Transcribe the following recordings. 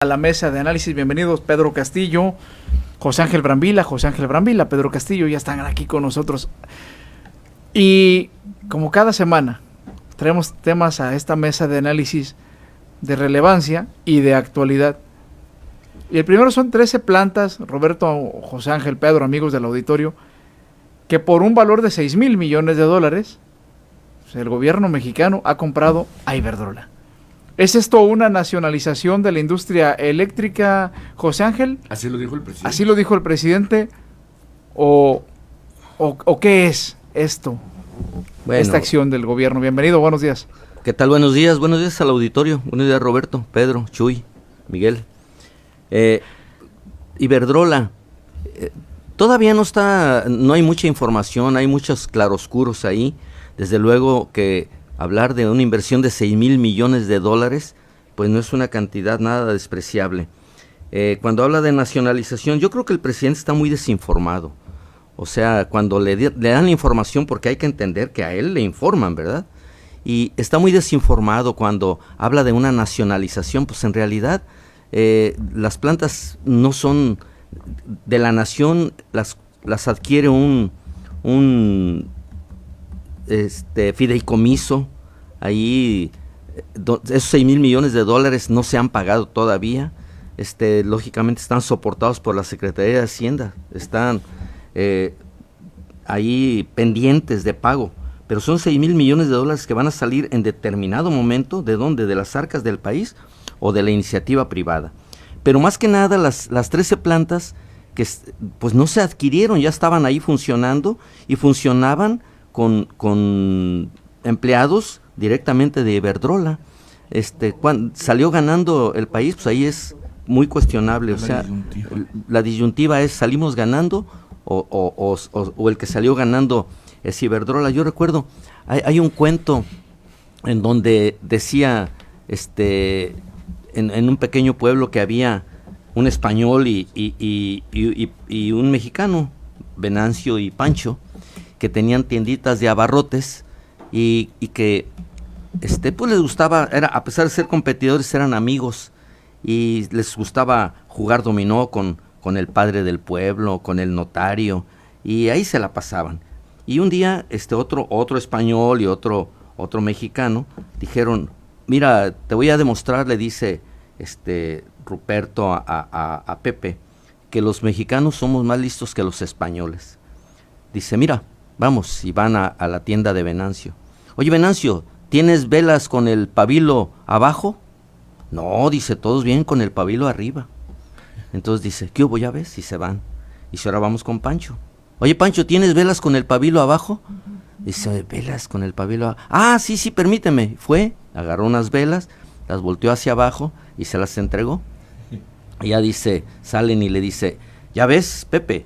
A la mesa de análisis. Bienvenidos Pedro Castillo, José Ángel Brambila, Pedro Castillo, ya están aquí con nosotros. Y como cada semana, traemos temas a esta mesa de análisis de relevancia y de actualidad. Y el primero son 13 plantas, Roberto, José Ángel, Pedro, amigos del auditorio, que por un valor de 6,000 millones de dólares, el gobierno mexicano ha comprado a Iberdrola. ¿Es esto una nacionalización de la industria eléctrica, José Ángel? Así lo dijo el presidente. ¿Así lo dijo el presidente? ¿O qué es esto? Bueno, esta acción del gobierno. Bienvenido, buenos días. ¿Qué tal? Buenos días al auditorio. Buenos días, Roberto, Pedro, Chuy, Miguel. Iberdrola, todavía no hay mucha información, hay muchos claroscuros ahí. Desde luego que hablar de una inversión de 6,000 millones de dólares, pues no es una cantidad nada despreciable. Cuando habla de nacionalización, yo creo que el presidente está muy desinformado. O sea, cuando le dan la información, porque hay que entender que a él le informan, ¿verdad? Y está muy desinformado cuando habla de una nacionalización, pues en realidad las plantas no son de la nación, las adquiere un fideicomiso. Ahí esos 6,000 millones de dólares no se han pagado todavía. Lógicamente están soportados por la Secretaría de Hacienda, están ahí pendientes de pago, pero son 6,000 millones de dólares que van a salir en determinado momento. ¿De dónde? De las arcas del país o de la iniciativa privada. Pero más que nada las 13 plantas que pues no se adquirieron, ya estaban ahí funcionando y funcionaban con empleados directamente de Iberdrola. Cuando salió ganando el país, pues ahí es muy cuestionable. La disyuntiva es: ¿salimos ganando o el que salió ganando es Iberdrola? Yo recuerdo, hay un cuento en donde decía, en un pequeño pueblo, que había un español y un mexicano, Venancio y Pancho, que tenían tienditas de abarrotes y que pues les gustaba, a pesar de ser competidores, eran amigos y les gustaba jugar dominó con el padre del pueblo, con el notario, y ahí se la pasaban. Y un día otro español y otro mexicano dijeron: mira, te voy a demostrar, le dice Ruperto a Pepe, que los mexicanos somos más listos que los españoles. Dice: mira, vamos, y van a la tienda de Venancio. Oye, Venancio, ¿tienes velas con el pabilo abajo? No, dice, todos vienen con el pabilo arriba. Entonces dice: ¿qué hubo? Ya ves, y se van. Y si ahora vamos con Pancho. Oye, Pancho, ¿tienes velas con el pabilo abajo? Dice: velas con el pabilo abajo. Ah, sí, permíteme. Fue, agarró unas velas, las volteó hacia abajo y se las entregó. Y ya dice, salen y le dice: ¿ya ves, Pepe?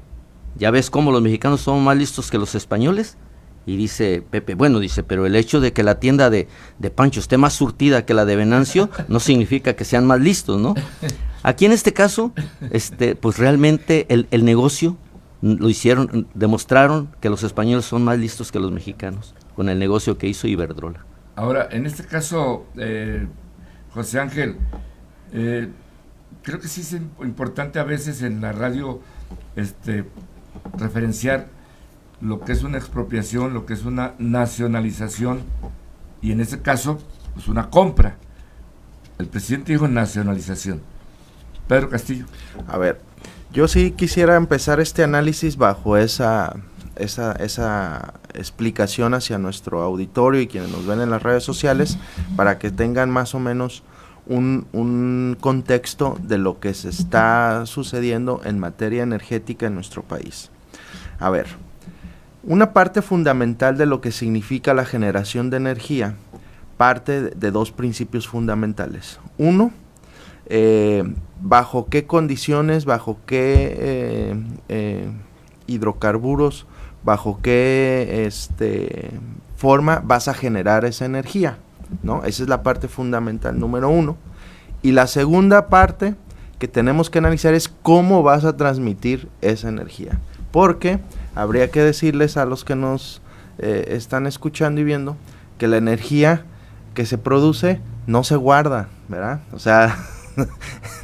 ¿Ya ves cómo los mexicanos son más listos que los españoles? Y dice Pepe: bueno, dice, pero el hecho de que la tienda de Pancho esté más surtida que la de Venancio no significa que sean más listos, ¿no? Aquí en este caso, pues realmente el negocio lo hicieron, demostraron que los españoles son más listos que los mexicanos con el negocio que hizo Iberdrola. Ahora, en este caso, José Ángel, creo que sí es importante a veces en la radio referenciar lo que es una expropiación, lo que es una nacionalización, y en este caso, pues una compra. El presidente dijo nacionalización. Pedro Castillo. A ver, yo sí quisiera empezar este análisis bajo esa explicación hacia nuestro auditorio y quienes nos ven en las redes sociales, para que tengan más o menos un contexto de lo que se está sucediendo en materia energética en nuestro país. A ver, una parte fundamental de lo que significa la generación de energía parte de dos principios fundamentales. Uno, bajo qué condiciones, bajo qué hidrocarburos, bajo qué forma vas a generar esa energía, ¿no? Esa es la parte fundamental número uno. Y la segunda parte que tenemos que analizar es cómo vas a transmitir esa energía, porque habría que decirles a los que nos están escuchando y viendo que la energía que se produce no se guarda, ¿verdad? O sea,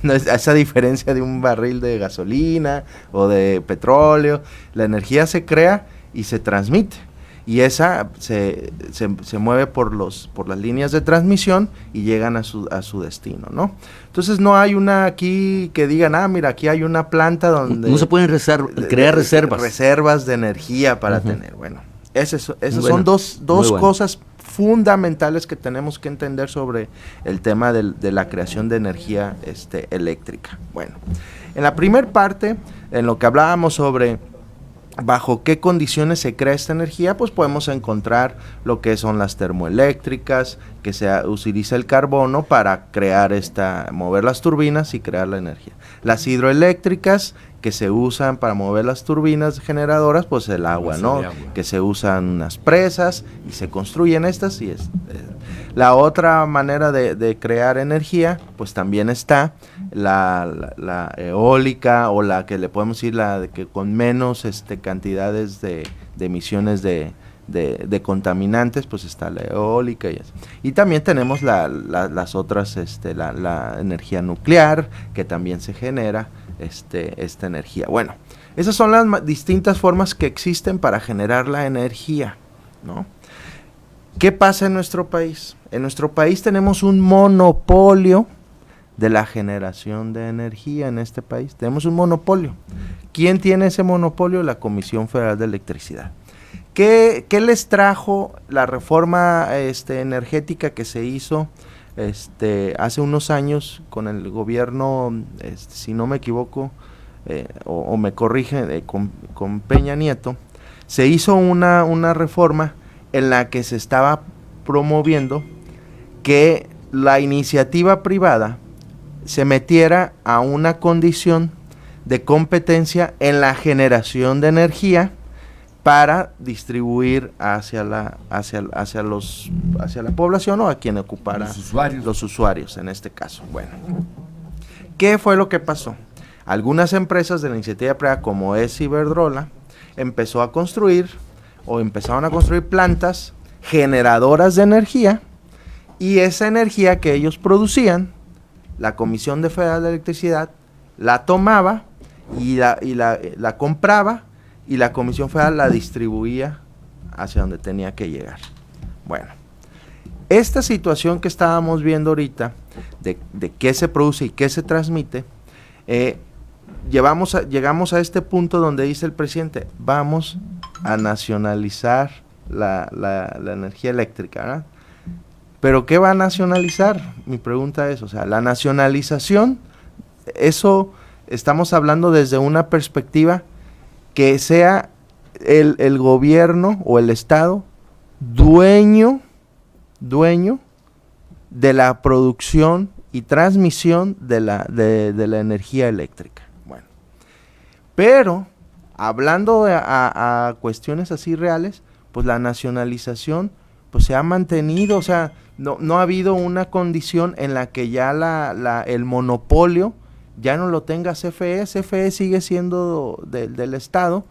No es esa diferencia de un barril de gasolina o de petróleo. La energía se crea y se transmite. Y esa se mueve por las líneas de transmisión y llegan a su destino, ¿no? Entonces no hay una aquí que digan, mira, aquí hay una planta donde... No se pueden crear reservas. Reservas de energía para tener. Bueno, esas son dos bueno. cosas fundamentales que tenemos que entender sobre el tema de la creación de energía eléctrica. Bueno, en la primer parte, en lo que hablábamos sobre bajo qué condiciones se crea esta energía, pues podemos encontrar lo que son las termoeléctricas, que se utiliza el carbono para mover las turbinas y crear la energía. Las hidroeléctricas, que se usan para mover las turbinas generadoras, pues el agua, ¿no? Que se usan unas presas y se construyen estas. La otra manera de crear energía, pues también está la eólica, o la que le podemos decir la de que con menos cantidades de emisiones de contaminantes, pues está la eólica y también tenemos las otras, la energía nuclear, que también se genera esta energía. Bueno, esas son las distintas formas que existen para generar la energía, ¿no? ¿Qué pasa en nuestro país? En nuestro país tenemos un monopolio de la generación de energía en este país. Tenemos un monopolio. ¿Quién tiene ese monopolio? La Comisión Federal de Electricidad. ¿Qué les trajo la reforma energética que se hizo hace unos años con el gobierno, si no me equivoco, o me corrigen, con Peña Nieto? Se hizo una reforma en la que se estaba promoviendo que la iniciativa privada se metiera a una condición de competencia en la generación de energía para distribuir hacia la población, o a quien ocupara los usuarios en este caso. Bueno, ¿qué fue lo que pasó? Algunas empresas de la iniciativa privada, como es Iberdrola, empezaron a construir plantas generadoras de energía, y esa energía que ellos producían, la Comisión Federal de Electricidad la tomaba y la compraba, y la Comisión Federal la distribuía hacia donde tenía que llegar. Bueno, esta situación que estábamos viendo ahorita, de qué se produce y qué se transmite, llegamos a este punto donde dice el presidente, vamos a nacionalizar la energía eléctrica, ¿verdad? ¿Pero qué va a nacionalizar? Mi pregunta es, la nacionalización, eso estamos hablando desde una perspectiva que sea el gobierno o el Estado dueño de la producción y transmisión de la energía eléctrica. Bueno, pero hablando a cuestiones así reales, pues la nacionalización pues se ha mantenido, no ha habido una condición en la que ya el monopolio ya no lo tenga CFE. CFE sigue siendo del Estado,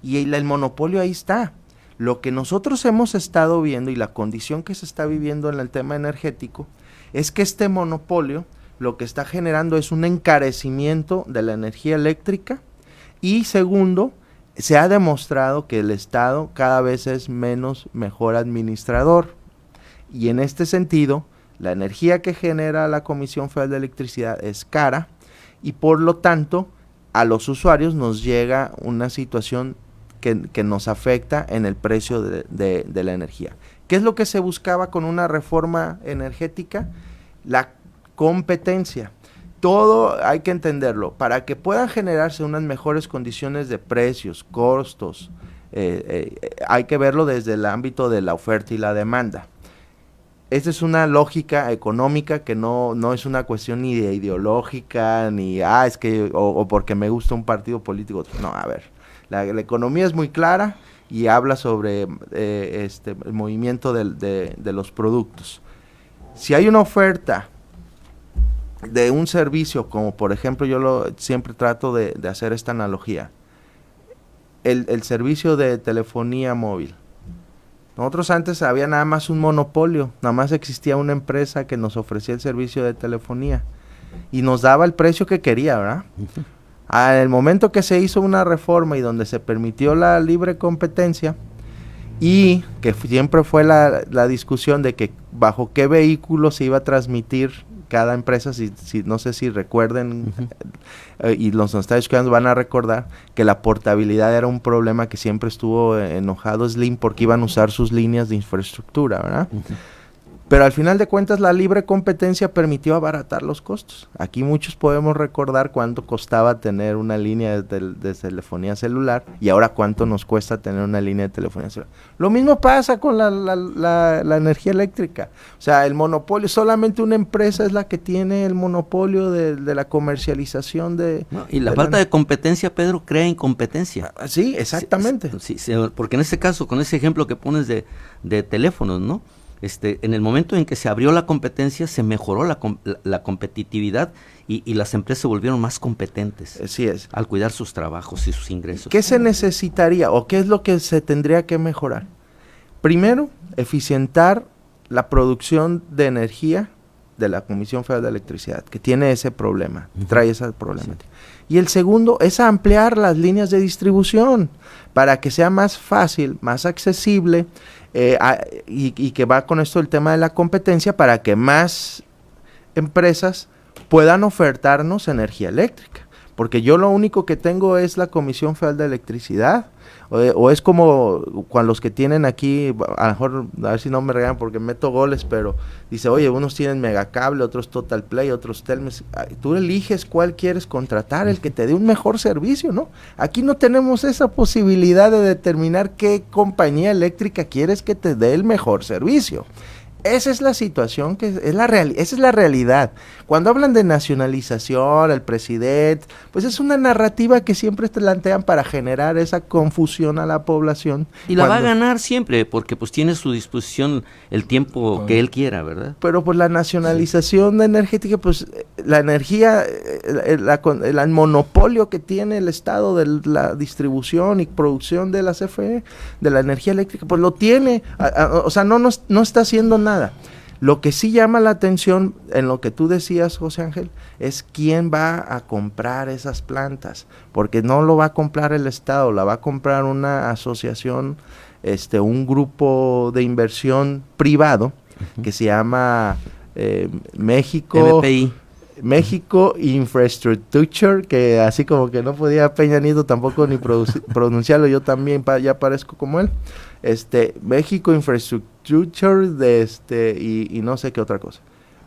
y el monopolio ahí está. Lo que nosotros hemos estado viendo, y la condición que se está viviendo en el tema energético, es que este monopolio lo que está generando es un encarecimiento de la energía eléctrica, y segundo, se ha demostrado que el Estado cada vez es mejor administrador, y en este sentido la energía que genera la Comisión Federal de Electricidad es cara, y por lo tanto a los usuarios nos llega una situación que nos afecta en el precio de la energía. ¿Qué es lo que se buscaba con una reforma energética? La competencia. Todo hay que entenderlo. Para que puedan generarse unas mejores condiciones de precios, costos, hay que verlo desde el ámbito de la oferta y la demanda. Esta es una lógica económica que no es una cuestión ni de ideológica, ni es que o porque me gusta un partido político. No, a ver, la economía es muy clara y habla sobre el movimiento de los productos. Si hay una oferta de un servicio, como por ejemplo yo siempre trato de hacer esta analogía, el servicio de telefonía móvil. Nosotros antes había nada más un monopolio, nada más existía una empresa que nos ofrecía el servicio de telefonía. y nos daba el precio que quería, ¿verdad? Al momento que se hizo una reforma y donde se permitió la libre competencia, y que siempre fue la discusión de que bajo qué vehículo se iba a transmitir cada empresa, si no sé si recuerden, y los que nos están escuchando van a recordar que la portabilidad era un problema que siempre estuvo enojado Slim porque iban a usar sus líneas de infraestructura, ¿verdad? Pero al final de cuentas la libre competencia permitió abaratar los costos. Aquí muchos podemos recordar cuánto costaba tener una línea de telefonía celular y ahora cuánto nos cuesta tener una línea de telefonía celular. Lo mismo pasa con la energía eléctrica. O sea, el monopolio, solamente una empresa es la que tiene el monopolio de la comercialización de... No, y la falta de competencia, Pedro, crea incompetencia. Sí, exactamente. Sí, porque en este caso, con ese ejemplo que pones de teléfonos, ¿no? En el momento en que se abrió la competencia, se mejoró la competitividad y las empresas se volvieron más competentes. Así es. Al cuidar sus trabajos y sus ingresos. ¿Qué se necesitaría o qué es lo que se tendría que mejorar? Primero, eficientar la producción de energía de la Comisión Federal de Electricidad, que tiene ese problema, trae esa problemática. Sí. Y el segundo es ampliar las líneas de distribución para que sea más fácil, más accesible, y que va con esto el tema de la competencia para que más empresas puedan ofertarnos energía eléctrica. Porque yo lo único que tengo es la Comisión Federal de Electricidad, o es como cuando los que tienen aquí, a lo mejor, a ver si no me regalan porque meto goles, pero dice, oye, unos tienen Megacable, otros Total Play, otros Telmex, tú eliges cuál quieres contratar, el que te dé un mejor servicio, ¿no? Aquí no tenemos esa posibilidad de determinar qué compañía eléctrica quieres que te dé el mejor servicio. Esa es la situación, esa es la realidad. Cuando hablan de nacionalización, el presidente, pues es una narrativa que siempre plantean para generar esa confusión a la población. Y la va a ganar siempre, porque pues tiene a su disposición el tiempo que él quiera, ¿verdad? Pero pues la nacionalización energética, pues la energía, el monopolio que tiene el Estado de la distribución y producción de la CFE, de la energía eléctrica, pues lo tiene, o sea, no está haciendo nada. Lo que sí llama la atención en lo que tú decías, José Ángel, es quién va a comprar esas plantas, porque no lo va a comprar el Estado, la va a comprar una asociación, un grupo de inversión privado que se llama México Infrastructure, que así como que no podía Peña Nieto tampoco ni pronunciarlo, yo también ya parezco como él. México Infrastructure y no sé qué otra cosa,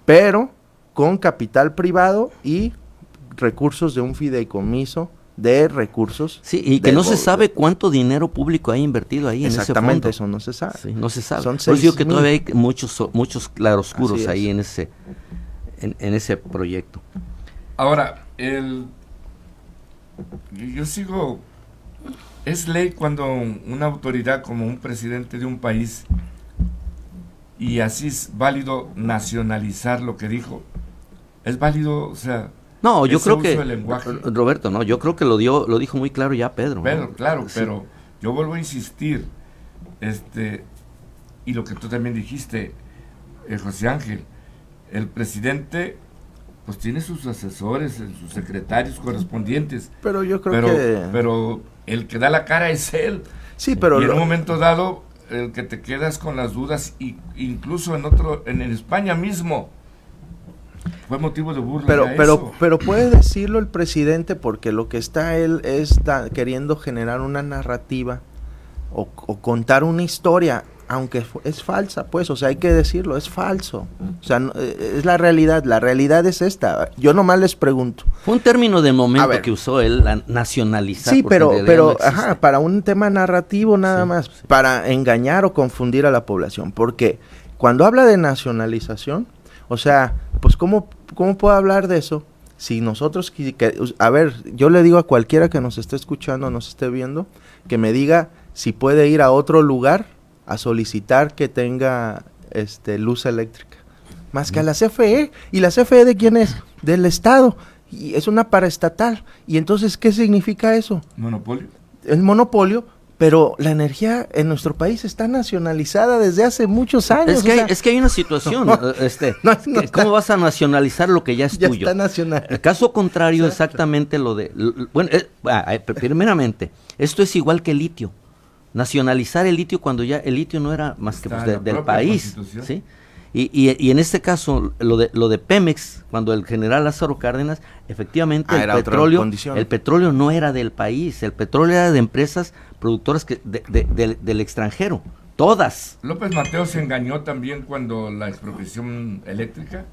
pero con capital privado y recursos de un fideicomiso de recursos. Sí, y que no se sabe cuánto dinero público hay invertido ahí en ese fondo. Exactamente, eso no se sabe. Sí, no se sabe. Son Por eso digo que 6,000. todavía hay muchos claroscuros ahí en ese proyecto. Ahora, yo sigo... Es ley cuando una autoridad como un presidente de un país, y así es válido nacionalizar lo que dijo, es válido, o sea... No, yo creo que, Roberto, no, yo creo que lo dijo muy claro ya Pedro. Pedro, ¿no? claro, Sí. pero yo vuelvo a insistir, y lo que tú también dijiste, José Ángel, el presidente pues tiene sus asesores, sus secretarios correspondientes. Pero yo creo pero el que da la cara es él. Sí, pero... Y en un momento dado, el que te quedas con las dudas, incluso en España mismo, fue motivo de burla. Pero puede decirlo el presidente, porque lo que él está queriendo generar una narrativa o contar una historia, aunque es falsa, pues, o sea, hay que decirlo, es falso. O sea, es la realidad es esta. Yo nomás les pregunto. Fue un término de momento que usó él, nacionalizar. Sí, pero no para un tema narrativo nada más, sí. Para engañar o confundir a la población, porque cuando habla de nacionalización, o sea, pues ¿cómo puedo hablar de eso? Si nosotros, a ver, yo le digo a cualquiera que nos esté escuchando, nos esté viendo, que me diga si puede ir a otro lugar a solicitar que tenga luz eléctrica, más que a la CFE. ¿Y la CFE de quién es? Del Estado, y es una paraestatal. Y entonces, ¿qué significa eso? Monopolio. El monopolio pero la energía en nuestro país está nacionalizada desde hace muchos años. Es que hay una situación, ¿cómo vas a nacionalizar lo que ya es ya tuyo? Está nacional. El caso contrario, exactamente primeramente, esto es igual que el litio. Nacionalizar el litio cuando ya el litio no era más que del país, ¿sí? Y en este caso, lo de Pemex, cuando el general Lázaro Cárdenas, efectivamente el petróleo no era del país, el petróleo era de empresas productoras del extranjero, todas. López Mateos se engañó también cuando la expropiación eléctrica,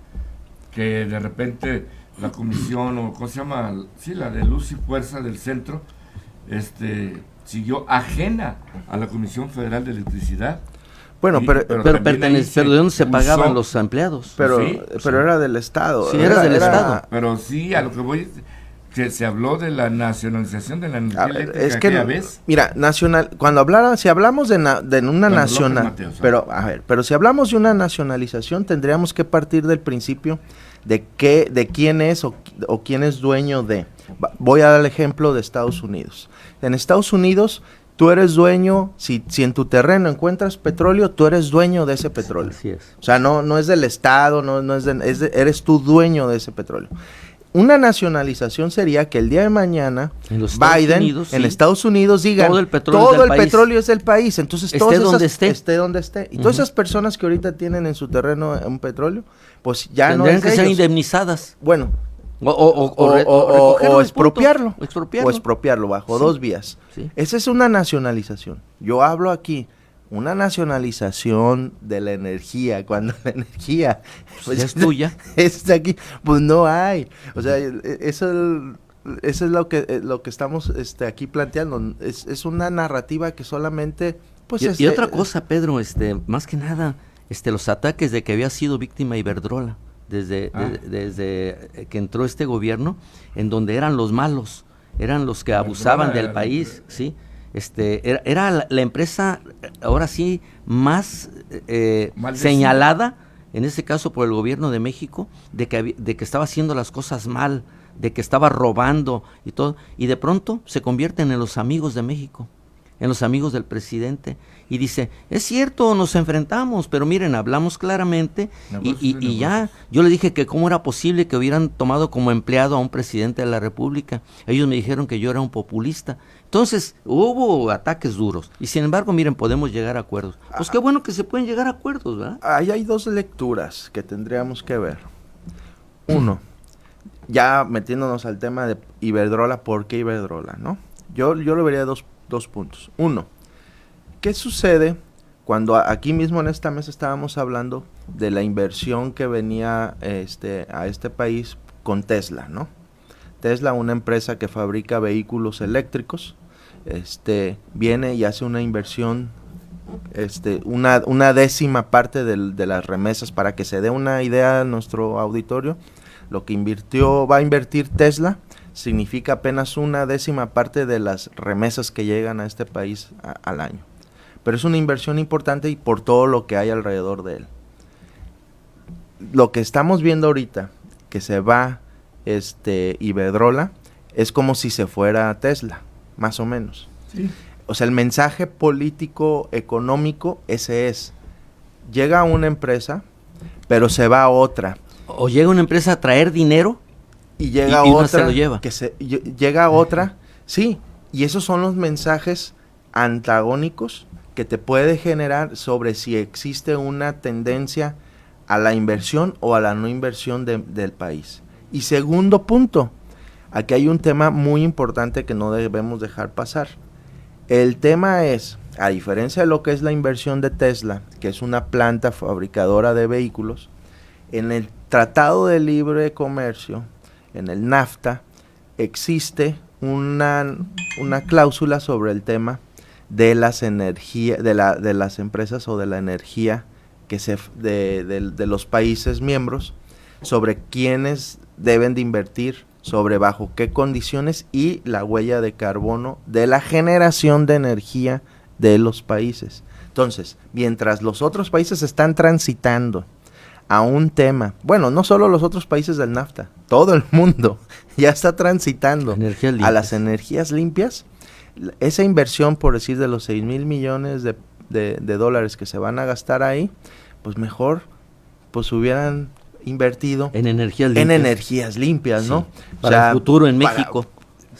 que de repente la comisión, o ¿cómo se llama? Sí, la de Luz y Fuerza del Centro, siguió ajena a la Comisión Federal de Electricidad. Bueno, pero ¿de dónde se pagaban los empleados? Pero era del Estado. Sí, era del Estado. Pero sí, a lo que voy, que se habló de la nacionalización de la energía eléctrica. Es que, mira, si hablamos de una nacional, pero si hablamos de una nacionalización, tendríamos que partir del principio de quién es o quién es dueño de. Voy a dar el ejemplo de Estados Unidos. En Estados Unidos, tú eres dueño, si en tu terreno encuentras petróleo, tú eres dueño de ese petróleo. Así es. O sea, no es del Estado, eres tú dueño de ese petróleo. Una nacionalización sería que el día de mañana Biden en Estados Unidos diga todo el petróleo es del país, entonces esté donde esté. Y todas esas personas que ahorita tienen en su terreno un petróleo, pues ya tendrían no es de que ser ellos. Indemnizadas. Bueno, o expropiarlo. O expropiarlo bajo dos vías. Sí. Esa es una nacionalización. Yo hablo aquí una nacionalización de la energía, cuando la energía pues es tuya. Es aquí, pues no hay. O sea, eso es lo que estamos aquí planteando. Es una narrativa que solamente pues y otra cosa, Pedro, más que nada, los ataques de que había sido víctima Iberdrola desde que entró este gobierno, en donde eran los malos, eran los que abusaban del país, ¿sí? Era la empresa, ahora sí, más señalada, en este caso por el gobierno de México, de que estaba haciendo las cosas mal, de que estaba robando y todo, y de pronto se convierten en los amigos de México, en los amigos del presidente, y dice, es cierto, nos enfrentamos, pero miren, hablamos claramente, y ya, yo le dije que cómo era posible que hubieran tomado como empleado a un presidente de la República. Ellos me dijeron que yo era un populista. Entonces, hubo ataques duros, y sin embargo, miren, podemos llegar a acuerdos. Pues qué bueno que se pueden llegar a acuerdos, ¿verdad? Ahí hay dos lecturas que tendríamos que ver. Uno, ya metiéndonos al tema de Iberdrola, ¿por qué Iberdrola, no? Yo lo vería de dos puntos. Uno, ¿qué sucede cuando aquí mismo en esta mesa estábamos hablando de la inversión que venía a este país con Tesla, ¿no? Tesla, una empresa que fabrica vehículos eléctricos, viene y hace una inversión, una décima parte de las remesas, para que se dé una idea a nuestro auditorio. Lo que va a invertir Tesla significa apenas una décima parte de las remesas que llegan a este país al año. Pero es una inversión importante y por todo lo que hay alrededor de él. Lo que estamos viendo ahorita, que se va Iberdrola, es como si se fuera Tesla, más o menos. Sí. O sea, el mensaje político, económico, ese es. Llega una empresa, pero se va a otra. O llega una empresa a traer dinero y llega otra se lo lleva. Llega otra, sí, y esos son los mensajes antagónicos que te puede generar sobre si existe una tendencia a la inversión o a la no inversión del país. Y segundo punto, aquí hay un tema muy importante que no debemos dejar pasar. El tema es, a diferencia de lo que es la inversión de Tesla, que es una planta fabricadora de vehículos, en el Tratado de Libre Comercio, en el NAFTA, existe una cláusula sobre el tema de las energías, de las empresas o de la energía de los países miembros, sobre quiénes deben de invertir, sobre bajo qué condiciones y la huella de carbono de la generación de energía de los países. Entonces, mientras los otros países están transitando a un tema, bueno, no solo los otros países del NAFTA, todo el mundo ya está transitando a las energías limpias, esa inversión, por decir, de los 6,000 millones de dólares que se van a gastar ahí, pues mejor pues hubieran invertido en energías limpias, ¿no? Sí, para el futuro en México.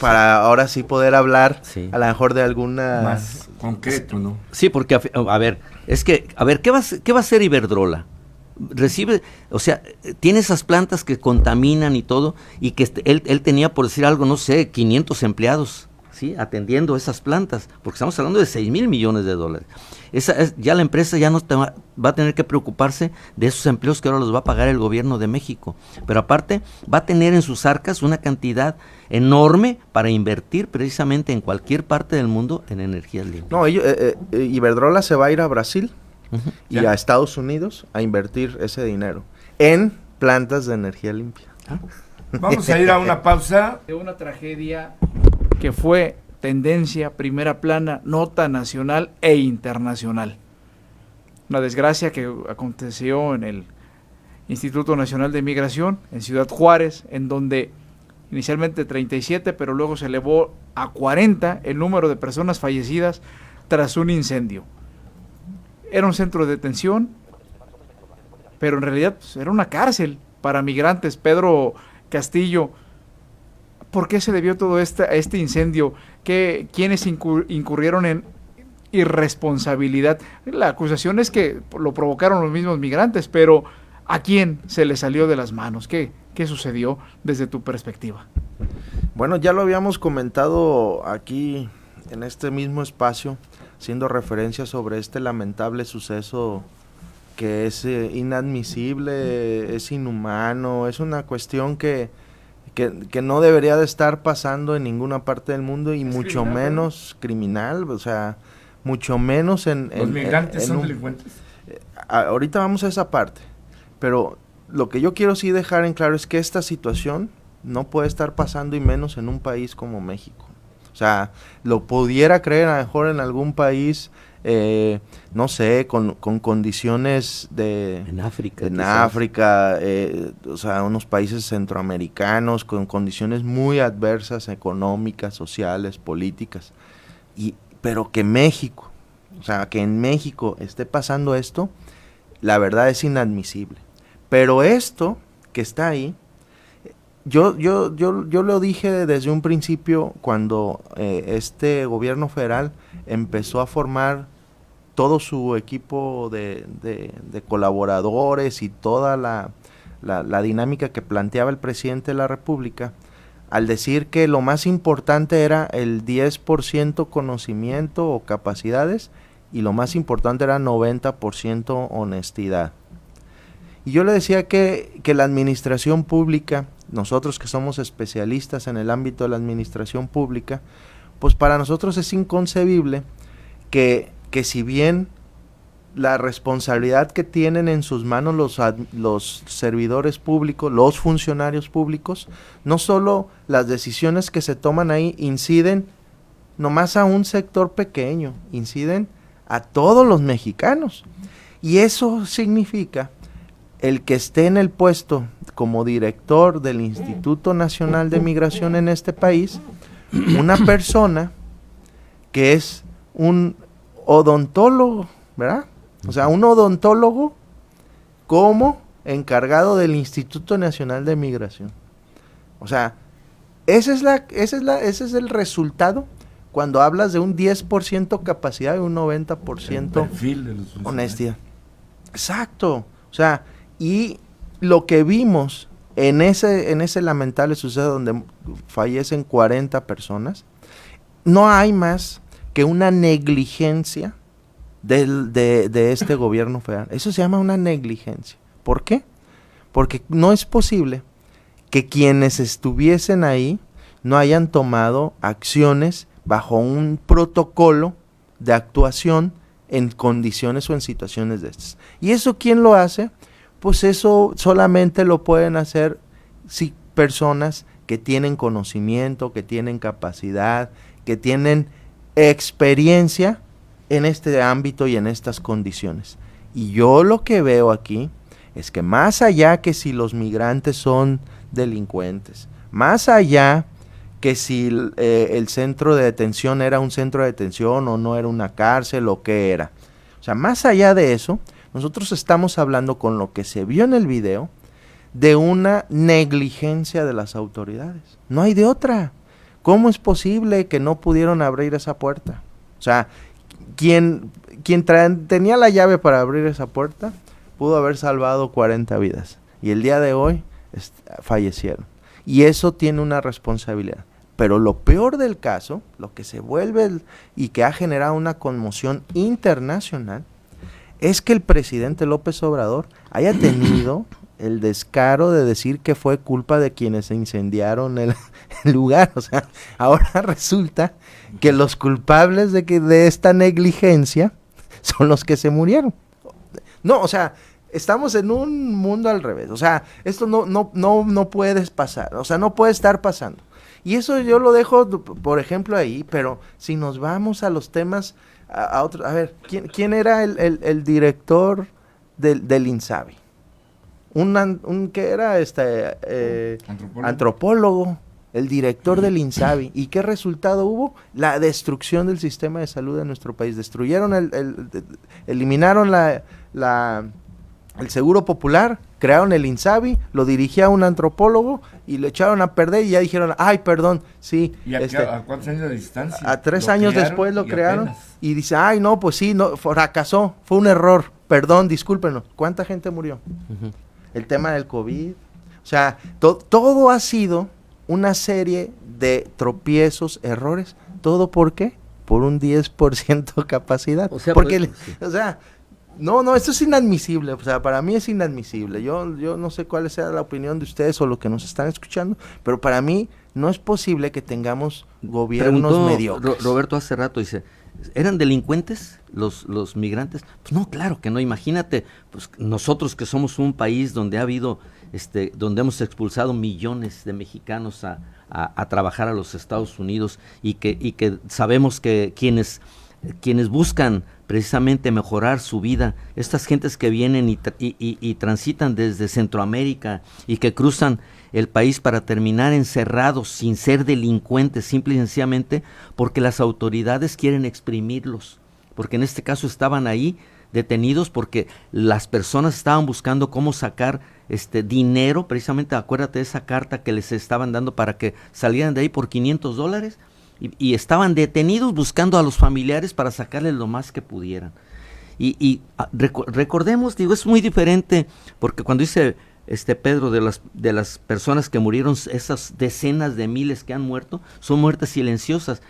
Para ahora sí poder hablar, sí, a lo mejor de alguna... Más concreto, ¿no? Sí, porque, a ver, ¿qué va a hacer Iberdrola? Recibe, o sea, tiene esas plantas que contaminan y todo, y que él tenía, por decir algo, no sé, 500 empleados, ¿sí? Atendiendo esas plantas, porque estamos hablando de 6,000 millones de dólares. Ya la empresa ya no va a tener que preocuparse de esos empleos que ahora los va a pagar el gobierno de México, pero aparte va a tener en sus arcas una cantidad enorme para invertir precisamente en cualquier parte del mundo en energías limpias. No, Iberdrola se va a ir a Brasil y Ya. a Estados Unidos a invertir ese dinero en plantas de energía limpia. Vamos a ir a una pausa. De una tragedia que fue tendencia, primera plana, nota nacional e internacional. Una desgracia que aconteció en el Instituto Nacional de Migración, en Ciudad Juárez, en donde inicialmente 37, pero luego se elevó a 40 el número de personas fallecidas tras un incendio. Era un centro de detención, pero en realidad pues, era una cárcel para migrantes. Pedro Castillo, ¿por qué se debió todo este incendio? ¿Quiénes incurrieron en irresponsabilidad? La acusación es que lo provocaron los mismos migrantes, pero ¿a quién se le salió de las manos? ¿Qué sucedió desde tu perspectiva? Bueno, ya lo habíamos comentado aquí en este mismo espacio, haciendo referencia sobre este lamentable suceso que es inadmisible, es inhumano, es una cuestión que no debería de estar pasando en ninguna parte del mundo y es mucho criminal, menos criminal, o sea, mucho menos en... Los migrantes son delincuentes. Ahorita vamos a esa parte, pero lo que yo quiero sí dejar en claro es que esta situación no puede estar pasando y menos en un país como México. O sea, lo pudiera creer a lo mejor en algún país, no sé, con condiciones de... En África. En quizás. África, o sea, unos países centroamericanos con condiciones muy adversas, económicas, sociales, políticas. Pero que México, o sea, que en México esté pasando esto, la verdad es inadmisible. Pero esto que está ahí, yo lo dije desde un principio cuando este gobierno federal empezó a formar todo su equipo de colaboradores y toda la dinámica que planteaba el presidente de la República, al decir que lo más importante era el 10% conocimiento o capacidades y lo más importante era 90% honestidad. Y yo le decía que la administración pública, nosotros que somos especialistas en el ámbito de la administración pública, pues para nosotros es inconcebible que si bien la responsabilidad que tienen en sus manos los servidores públicos, los funcionarios públicos, no solo las decisiones que se toman ahí inciden nomás a un sector pequeño, inciden a todos los mexicanos. Y eso significa el que esté en el puesto como director del Instituto Nacional de Migración en este país, una persona que es un odontólogo, ¿verdad? O sea, un odontólogo como encargado del Instituto Nacional de Migración. O sea, ese es el resultado cuando hablas de un 10% capacidad y un 90% perfil de los honestidad. Exacto. O sea, y lo que vimos en ese lamentable suceso donde fallecen 40 personas, no hay más que una negligencia de este gobierno federal. Eso se llama una negligencia. ¿Por qué? Porque no es posible que quienes estuviesen ahí no hayan tomado acciones bajo un protocolo de actuación en condiciones o en situaciones de estas. ¿Y eso quién lo hace? Pues eso solamente lo pueden hacer personas que tienen conocimiento, que tienen capacidad, que tienen experiencia en este ámbito y en estas condiciones. Y yo lo que veo aquí es que más allá que si los migrantes son delincuentes, más allá que si el centro de detención era un centro de detención o no era una cárcel o qué era. O sea, más allá de eso, nosotros estamos hablando con lo que se vio en el video de una negligencia de las autoridades. No hay de otra. ¿Cómo es posible que no pudieron abrir esa puerta? O sea, quien tenía la llave para abrir esa puerta pudo haber salvado 40 vidas. Y el día de hoy fallecieron. Y eso tiene una responsabilidad. Pero lo peor del caso, lo que se vuelve y que ha generado una conmoción internacional, es que el presidente López Obrador haya tenido el descaro de decir que fue culpa de quienes incendiaron el lugar. O sea, ahora resulta que los culpables de esta negligencia son los que se murieron. No, o sea, estamos en un mundo al revés. O sea, esto no puede pasar. O sea, no puede estar pasando. Y eso yo lo dejo, por ejemplo, ahí, pero si nos vamos a los temas, a otros, a ver, ¿quién era el director del INSABI? ¿Qué era? Antropólogo, el director del INSABI. ¿Y qué resultado hubo? La destrucción del sistema de salud de nuestro país. Destruyeron eliminaron el Seguro Popular, crearon el INSABI, lo dirigía un antropólogo y lo echaron a perder y ya dijeron, ay, perdón, sí. ¿Y a cuántos años de distancia? A 3 años después lo crearon y dice, ay, no, pues sí, no, fracasó, fue un error, perdón, discúlpenos. ¿Cuánta gente murió? El tema del COVID, o sea, todo ha sido una serie de tropiezos, errores, ¿todo por qué? Por un 10% capacidad. O sea, porque, sí. o sea, no, esto es inadmisible, o sea, para mí es inadmisible. Yo no sé cuál sea la opinión de ustedes o lo que nos están escuchando, pero para mí no es posible que tengamos gobiernos mediocres. Roberto hace rato dice, ¿eran delincuentes los migrantes? Pues no, claro que no. Imagínate, pues nosotros que somos un país donde ha habido, donde hemos expulsado millones de mexicanos a trabajar a los Estados Unidos y que sabemos que quienes buscan precisamente mejorar su vida, estas gentes que vienen y transitan desde Centroamérica y que cruzan el país para terminar encerrados sin ser delincuentes, simple y sencillamente porque las autoridades quieren exprimirlos, porque en este caso estaban ahí detenidos porque las personas estaban buscando cómo sacar dinero, precisamente acuérdate de esa carta que les estaban dando para que salieran de ahí por $500, y estaban detenidos buscando a los familiares para sacarles lo más que pudieran. Recordemos, digo, es muy diferente, porque cuando dice Pedro de las personas que murieron, esas decenas de miles que han muerto, son muertes silenciosas.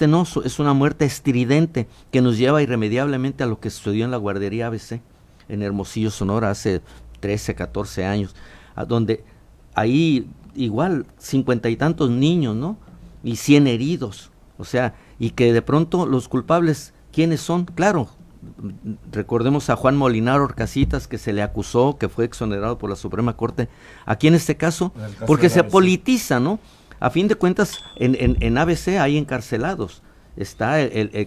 No, es una muerte estridente que nos lleva irremediablemente a lo que sucedió en la guardería ABC, en Hermosillo, Sonora, hace 13, 14 años, donde ahí igual 50 y tantos niños, ¿no? Y 100 heridos, o sea, y que de pronto los culpables, ¿quiénes son? Claro, recordemos a Juan Molinar Orcasitas, que se le acusó, que fue exonerado por la Suprema Corte, aquí en este caso porque se politiza, ¿no? A fin de cuentas, en ABC hay encarcelados, está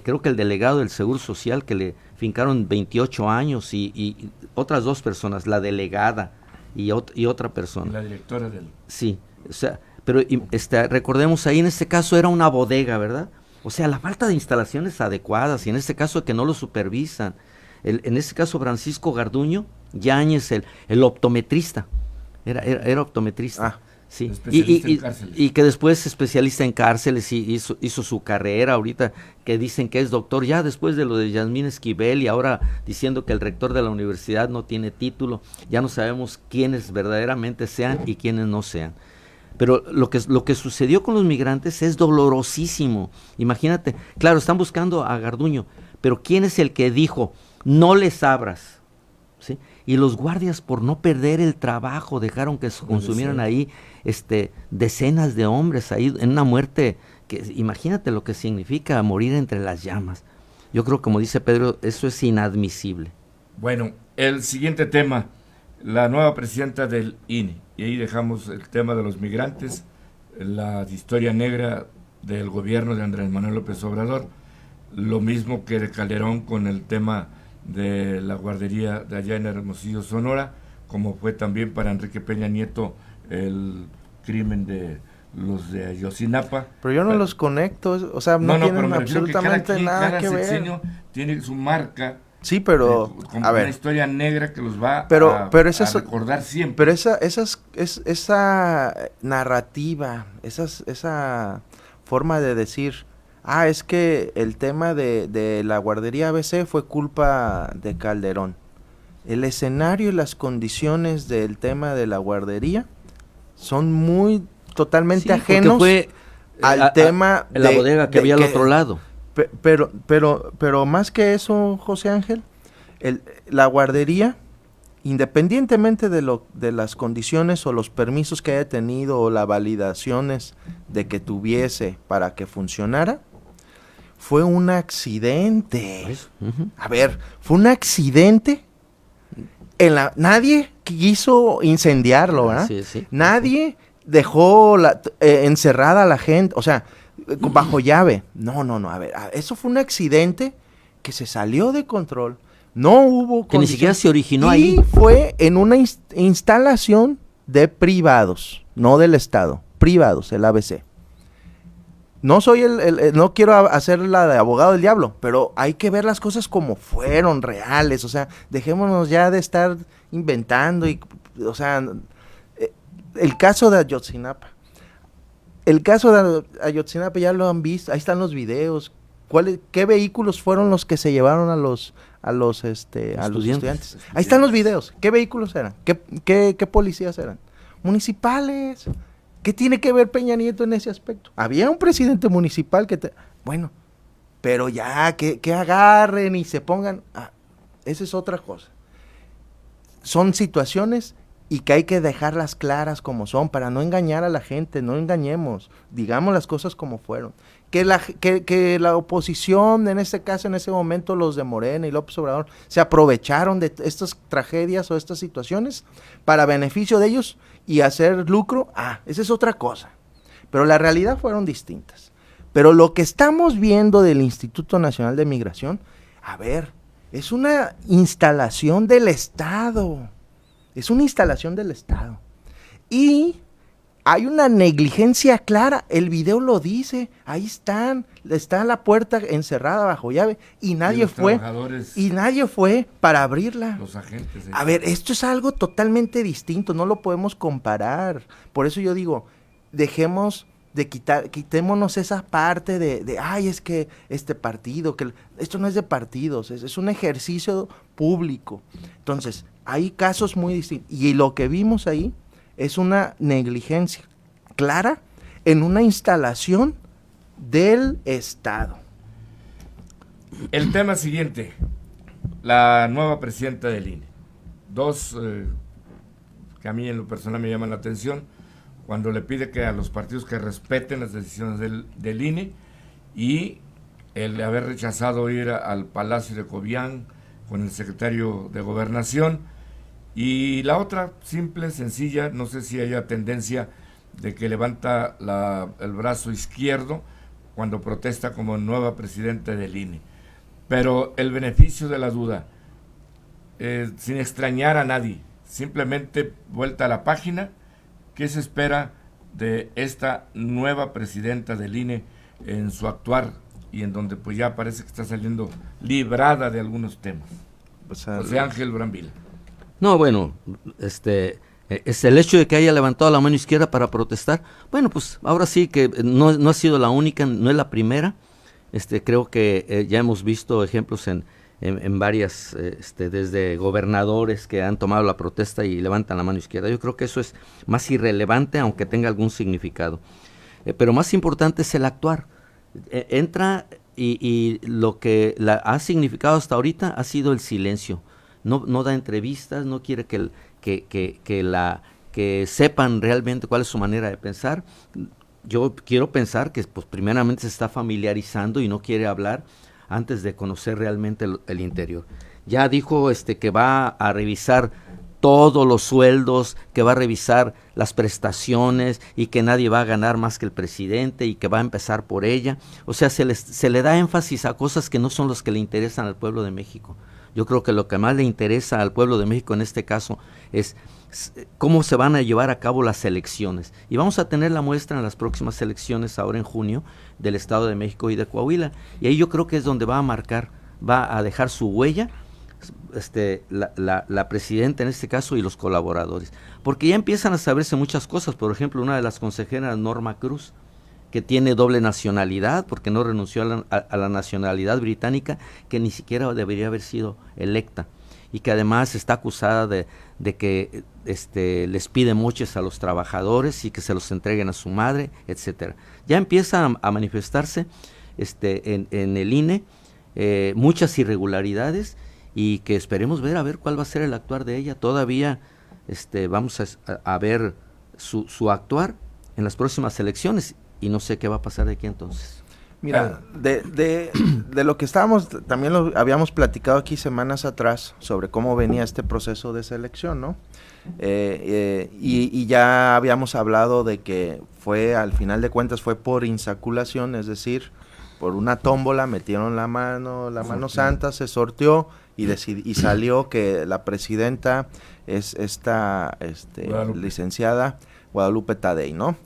creo que el delegado del Seguro Social, que le fincaron 28 años, y otras 2 personas, la delegada y otra persona. La directora del... Sí, o sea, pero recordemos ahí en este caso era una bodega, ¿verdad? O sea, la falta de instalaciones adecuadas, y en este caso que no lo supervisan. En este caso Francisco Garduño Yáñez, el optometrista, era optometrista. Sí, y que después especialista en cárceles y hizo su carrera ahorita, que dicen que es doctor, ya después de lo de Yasmín Esquivel, y ahora diciendo que el rector de la universidad no tiene título, ya no sabemos quiénes verdaderamente sean y quiénes no sean. Pero lo que sucedió con los migrantes es dolorosísimo. Imagínate, claro, están buscando a Garduño, pero ¿quién es el que dijo, no les abras? ¿Sí? Y los guardias, por no perder el trabajo, dejaron que se consumieran ahí decenas de hombres ahí en una muerte que imagínate lo que significa morir entre las llamas. Yo creo, como dice Pedro, eso es inadmisible. Bueno, el siguiente tema, la nueva presidenta del INE, y ahí dejamos el tema de los migrantes, la historia negra del gobierno de Andrés Manuel López Obrador, lo mismo que de Calderón con el tema de la guardería de allá en Hermosillo, Sonora, como fue también para Enrique Peña Nieto el crimen de los de Ayotzinapa. Pero yo no los conecto, o sea, no pero tienen me refiero que absolutamente nada cada que ver. sexenio tiene su marca. Sí, pero Como a ver, una historia negra que los va pero a recordar siempre. Pero esa narrativa, esa forma de decir, es que el tema de la guardería ABC fue culpa de Calderón. El escenario y las condiciones del tema de la guardería son muy totalmente ajenos fue al tema de la bodega que había al otro lado. Pero más que eso, José Ángel, la guardería, independientemente de las condiciones o los permisos que haya tenido o las validaciones de que tuviese para que funcionara, fue un accidente. Pues, A ver, fue un accidente. Nadie quiso incendiarlo, ¿verdad? Sí. Nadie dejó encerrada a la gente, o sea, bajo llave. No, a ver, eso fue un accidente que se salió de control. No hubo que ni siquiera se originó ahí. ahí. Fue en una instalación de privados, no del Estado, privados, el ABC. No soy no quiero hacer la de abogado del diablo, pero hay que ver las cosas como fueron, reales, o sea, dejémonos ya de estar inventando o sea, el caso de Ayotzinapa. El caso de Ayotzinapa ya lo han visto, ahí están los videos. ¿Qué vehículos fueron los que se llevaron a los estudiantes? Ahí están los videos. ¿Qué vehículos eran? ¿Qué policías eran? Municipales. ¿Qué tiene que ver Peña Nieto en ese aspecto? Había un presidente municipal bueno, pero ya, que agarren y se pongan... esa es otra cosa. Son situaciones y que hay que dejarlas claras como son para no engañar a la gente, no engañemos, digamos las cosas como fueron. Que la oposición, en este caso, en ese momento, los de Morena y López Obrador, se aprovecharon de estas tragedias o estas situaciones para beneficio de ellos y hacer lucro, esa es otra cosa. Pero la realidad fueron distintas. Pero lo que estamos viendo del Instituto Nacional de Migración, es una instalación del Estado. Es una instalación del Estado. Y hay una negligencia clara, el video lo dice, ahí está la puerta encerrada bajo llave y nadie fue para abrirla. Los agentes. Esto es algo totalmente distinto, no lo podemos comparar. Por eso yo digo, quitémonos esa parte de es que este partido, esto no es de partidos, es un ejercicio público. Entonces, hay casos muy distintos y lo que vimos ahí es una negligencia clara en una instalación del Estado. El tema siguiente, la nueva presidenta del INE. Dos que a mí en lo personal me llaman la atención, cuando le pide que a los partidos que respeten las decisiones del INE y el haber rechazado ir al Palacio de Cobián con el secretario de Gobernación. Y la otra, simple, sencilla, no sé si haya tendencia de que levanta el brazo izquierdo cuando protesta como nueva presidenta del INE. Pero el beneficio de la duda, sin extrañar a nadie, simplemente vuelta a la página, ¿qué se espera de esta nueva presidenta del INE en su actuar y en donde pues ya parece que está saliendo librada de algunos temas? José Ángel Brambila. No, bueno, es el hecho de que haya levantado la mano izquierda para protestar. Bueno, pues ahora sí que no ha sido la única, no es la primera. Creo que ya hemos visto ejemplos en varias, desde gobernadores que han tomado la protesta y levantan la mano izquierda. Yo creo que eso es más irrelevante, aunque tenga algún significado. Pero más importante es el actuar. Entra y lo que ha significado hasta ahorita ha sido el silencio. No da entrevistas, no quiere que sepan realmente cuál es su manera de pensar. Yo quiero pensar que pues primeramente se está familiarizando y no quiere hablar antes de conocer realmente el interior. Ya dijo que va a revisar todos los sueldos, que va a revisar las prestaciones y que nadie va a ganar más que el presidente y que va a empezar por ella. O sea, se le da énfasis a cosas que no son las que le interesan al pueblo de México. Yo creo que lo que más le interesa al pueblo de México en este caso es cómo se van a llevar a cabo las elecciones. Y vamos a tener la muestra en las próximas elecciones, ahora en junio, del Estado de México y de Coahuila. Y ahí yo creo que es donde va a marcar, va a dejar su huella la presidenta en este caso y los colaboradores. Porque ya empiezan a saberse muchas cosas. Por ejemplo, una de las consejeras, Norma Cruz, que tiene doble nacionalidad porque no renunció a la nacionalidad británica, que ni siquiera debería haber sido electa, y que además está acusada de que les pide moches a los trabajadores y que se los entreguen a su madre, etcétera. Ya empiezan a manifestarse en el INE muchas irregularidades, y que esperemos ver a ver cuál va a ser el actuar de ella. Todavía vamos a ver su actuar en las próximas elecciones, y no sé qué va a pasar de aquí entonces. Mira, de lo que estábamos, también lo habíamos platicado aquí semanas atrás sobre cómo venía este proceso de selección, ¿no? Y ya habíamos hablado de que fue, al final de cuentas, fue por insaculación, es decir, por una tómbola, metieron la mano santa, se sorteó y salió que la presidenta es esta licenciada Guadalupe Tadei, ¿no?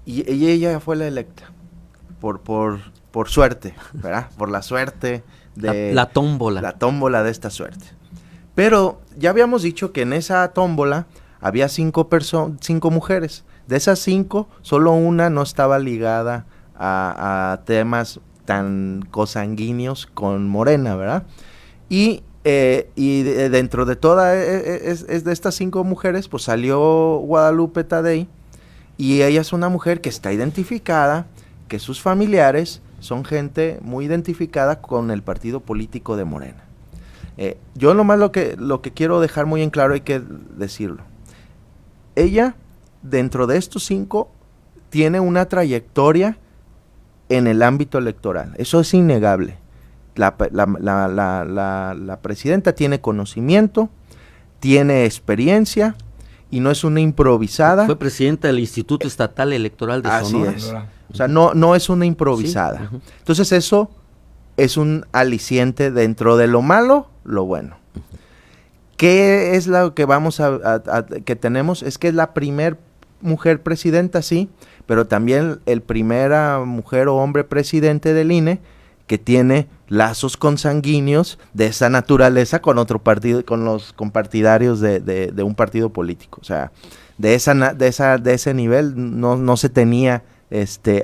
Y ella fue la electa. Por suerte, ¿verdad? Por la suerte de... La tómbola. La tómbola de esta suerte. Pero ya habíamos dicho que en esa tómbola había 5 mujeres. De esas 5, solo una no estaba ligada a temas tan cosanguíneos con Morena, ¿verdad? Y dentro de toda de estas 5 mujeres, pues salió Guadalupe Tadei, y ella es una mujer que está identificada, que sus familiares son gente muy identificada con el partido político de Morena. Yo nomás lo que quiero dejar muy en claro, hay que decirlo. Ella, dentro de estos 5, tiene una trayectoria en el ámbito electoral. Eso es innegable. La presidenta tiene conocimiento, tiene experiencia, y no es una improvisada. Fue presidenta del Instituto Estatal Electoral de Sonora. Así es. O sea, no es una improvisada. Sí. Entonces eso es un aliciente dentro de lo malo, lo bueno. ¿Qué es lo que vamos que tenemos? Es que es la primer mujer presidenta, sí, pero también el primera mujer o hombre presidente del INE que tiene lazos consanguíneos de esa naturaleza con otro partido, con partidarios de un partido político. O sea, de ese nivel no se tenía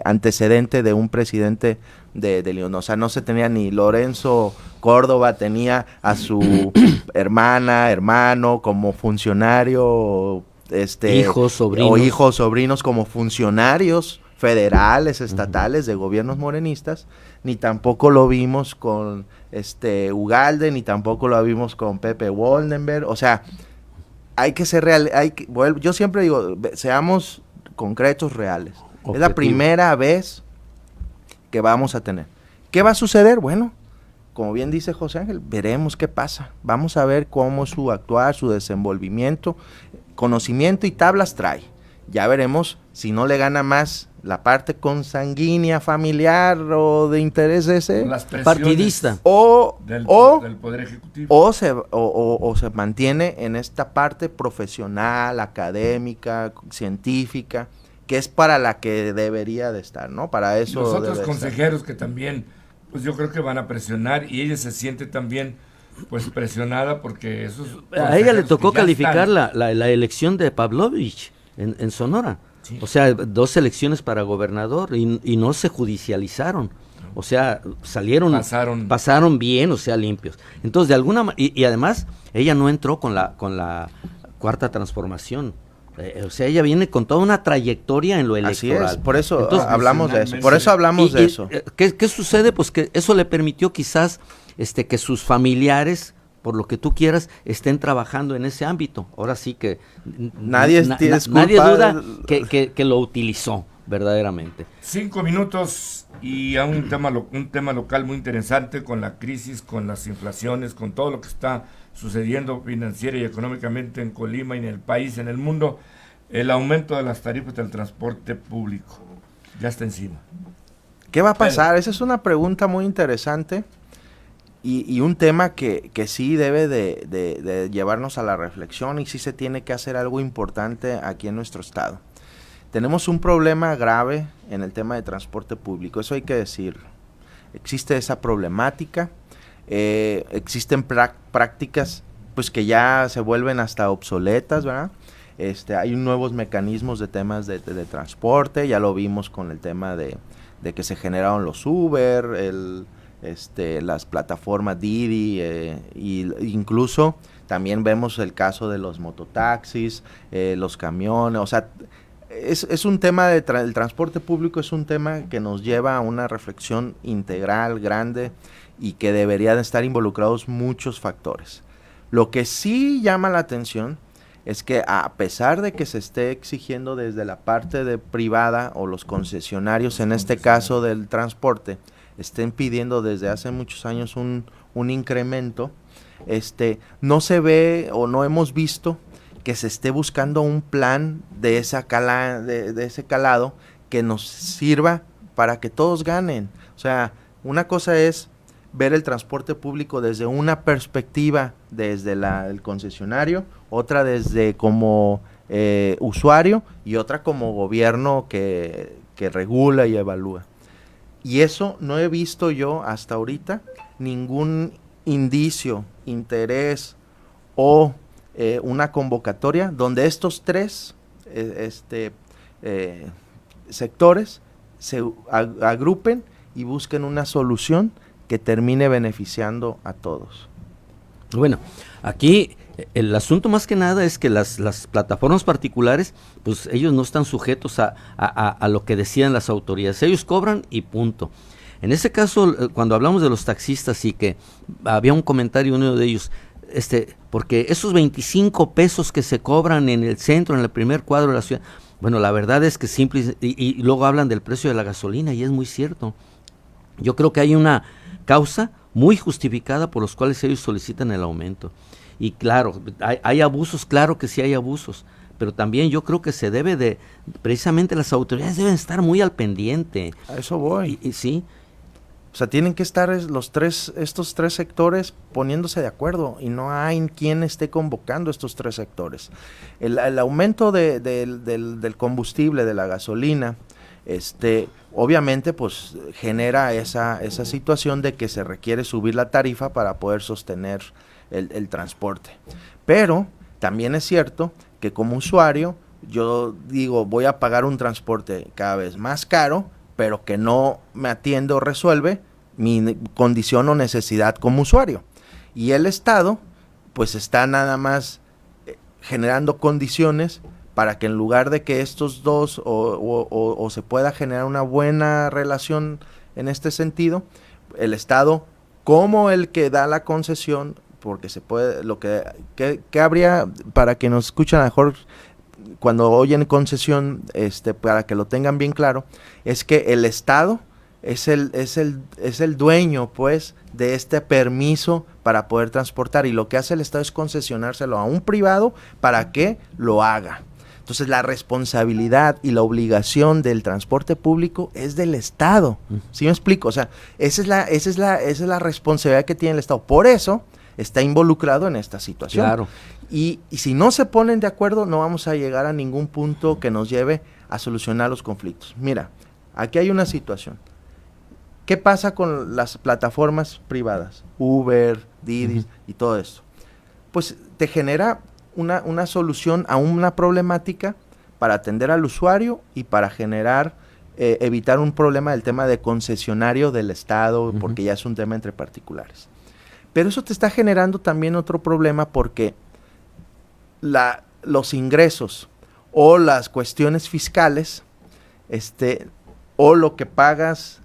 antecedente de un presidente de León. O sea, no se tenía ni Lorenzo Córdoba, tenía a su hermano como funcionario, hijos, sobrinos. O hijos, sobrinos como funcionarios federales, estatales, de gobiernos morenistas, ni tampoco lo vimos con Ugalde, ni tampoco lo vimos con Pepe Woldenberg. O sea, hay que ser real, yo siempre digo, seamos concretos, reales. Objetivo. Es la primera vez que vamos a tener. ¿Qué va a suceder? Bueno, como bien dice José Ángel, veremos qué pasa. Vamos a ver cómo su actuar, su desenvolvimiento, conocimiento y tablas trae. Ya veremos si no le gana más la parte consanguínea, familiar o de interés partidista del Poder Ejecutivo, o se mantiene en esta parte profesional, académica, científica, que es para la que debería de estar, ¿no? Para eso. Los otros consejeros que también, pues yo creo que van a presionar, y ella se siente también pues presionada porque esos a ella le tocó calificar la elección de Pavlovich en Sonora. Sí. O sea, 2 elecciones para gobernador y no se judicializaron. O sea, pasaron bien, o sea, limpios. Entonces, de alguna manera, y además, ella no entró con la Cuarta Transformación. O sea, ella viene con toda una trayectoria en lo electoral. Así es, por eso hablamos de eso. Por eso hablamos de eso. ¿Qué sucede? Pues que eso le permitió quizás que sus familiares, por lo que tú quieras, estén trabajando en ese ámbito. Ahora sí que nadie duda que lo utilizó verdaderamente. 5 minutos y a un tema local muy interesante, con la crisis, con las inflaciones, con todo lo que está sucediendo financiera y económicamente en Colima y en el país, en el mundo. El aumento de las tarifas del transporte público ya está encima. ¿Qué va a pasar? Esa es una pregunta muy interesante. y un tema que sí debe de llevarnos a la reflexión y sí se tiene que hacer algo importante aquí en nuestro estado. Tenemos un problema grave en el tema de transporte público, eso hay que decirlo. Existe esa problemática, existen prácticas pues que ya se vuelven hasta obsoletas, ¿verdad? Hay nuevos mecanismos de temas de transporte, ya lo vimos con el tema de que se generaron los Uber, las plataformas Didi, y incluso también vemos el caso de los mototaxis, los camiones, o sea, es un tema el transporte público es un tema que nos lleva a una reflexión integral, grande, y que deberían estar involucrados muchos factores. Lo que sí llama la atención es que a pesar de que se esté exigiendo desde la parte privada o los concesionarios, en este caso del transporte, estén pidiendo desde hace muchos años un incremento, no se ve o no hemos visto que se esté buscando un plan de ese calado que nos sirva para que todos ganen. O sea, una cosa es ver el transporte público desde una perspectiva, desde el concesionario, otra desde como usuario y otra como gobierno que regula y evalúa. Y eso no he visto yo hasta ahorita ningún indicio, interés o una convocatoria donde estos tres sectores se agrupen y busquen una solución que termine beneficiando a todos. Bueno, aquí el asunto más que nada es que las plataformas particulares, pues ellos no están sujetos a lo que decían las autoridades, ellos cobran y punto. En ese caso, cuando hablamos de los taxistas y que había un comentario uno de ellos, porque esos 25 pesos que se cobran en el centro, en el primer cuadro de la ciudad, bueno, la verdad es que simple, y luego hablan del precio de la gasolina y es muy cierto. Yo creo que hay una causa muy justificada por los cuales ellos solicitan el aumento. Y claro, hay abusos, claro que sí hay abusos, pero también yo creo que se debe precisamente las autoridades deben estar muy al pendiente. A eso voy. Y sí. O sea, tienen que estar estos tres sectores poniéndose de acuerdo y no hay quien esté convocando estos tres sectores. El aumento del combustible, de la gasolina, obviamente pues genera esa situación de que se requiere subir la tarifa para poder sostener el transporte. Pero también es cierto que como usuario yo digo voy a pagar un transporte cada vez más caro, pero que no me atiende o resuelve mi condición o necesidad como usuario. Y el Estado pues está nada más generando condiciones para que en lugar de que estos dos o se pueda generar una buena relación en este sentido, el Estado como el que da la concesión, porque se puede, ¿qué habría para que nos escuchen mejor cuando oyen concesión, para que lo tengan bien claro, es que el Estado es el dueño pues de este permiso para poder transportar, y lo que hace el Estado es concesionárselo a un privado para que lo haga. Entonces la responsabilidad y la obligación del transporte público es del Estado. ¿Sí me explico? O sea, esa es la responsabilidad que tiene el Estado. Por eso está involucrado en esta situación. Claro. Y si no se ponen de acuerdo, no vamos a llegar a ningún punto que nos lleve a solucionar los conflictos. Mira, aquí hay una situación. ¿Qué pasa con las plataformas privadas? Uber, Didi y todo esto. Pues te genera una solución a una problemática para atender al usuario y para generar, evitar un problema del tema de concesionario del Estado, porque ya es un tema entre particulares. Pero eso te está generando también otro problema porque los ingresos o las cuestiones fiscales, o lo que pagas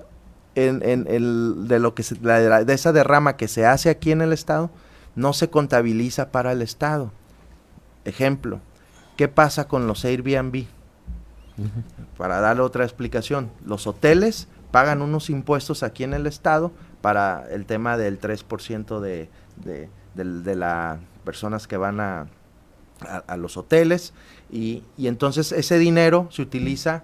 de esa derrama que se hace aquí en el Estado, no se contabiliza para el Estado. Ejemplo, ¿qué pasa con los Airbnb? Para darle otra explicación, los hoteles pagan unos impuestos aquí en el Estado para el tema del 3% de las personas que van a los hoteles, y entonces ese dinero se utiliza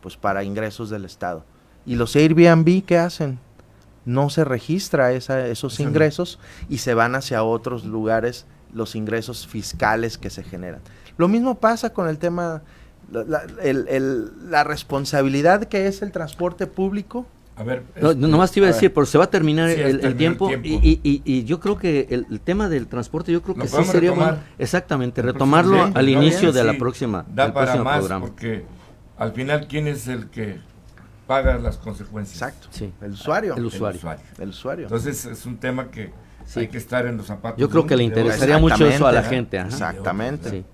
pues para ingresos del Estado. ¿Y los Airbnb qué hacen? no se registra esos ingresos y se van hacia otros lugares los ingresos fiscales que se generan. Lo mismo pasa con el tema, la responsabilidad que es el transporte público. A ver, nomás te iba a decir, pero se va a terminar Sí, el tiempo, y yo creo que el tema del transporte, yo creo que sí sería bueno, exactamente, retomarlo al inicio de la próxima, da del para próximo más, programa. porque al final, ¿quién es el que paga las consecuencias? Exacto. Sí. El usuario. El usuario. El usuario. Entonces es un tema que Sí. hay que estar en los zapatos. Yo creo que le de otro. interesaría mucho eso a la Exactamente, gente. Ajá. Exactamente. Sí.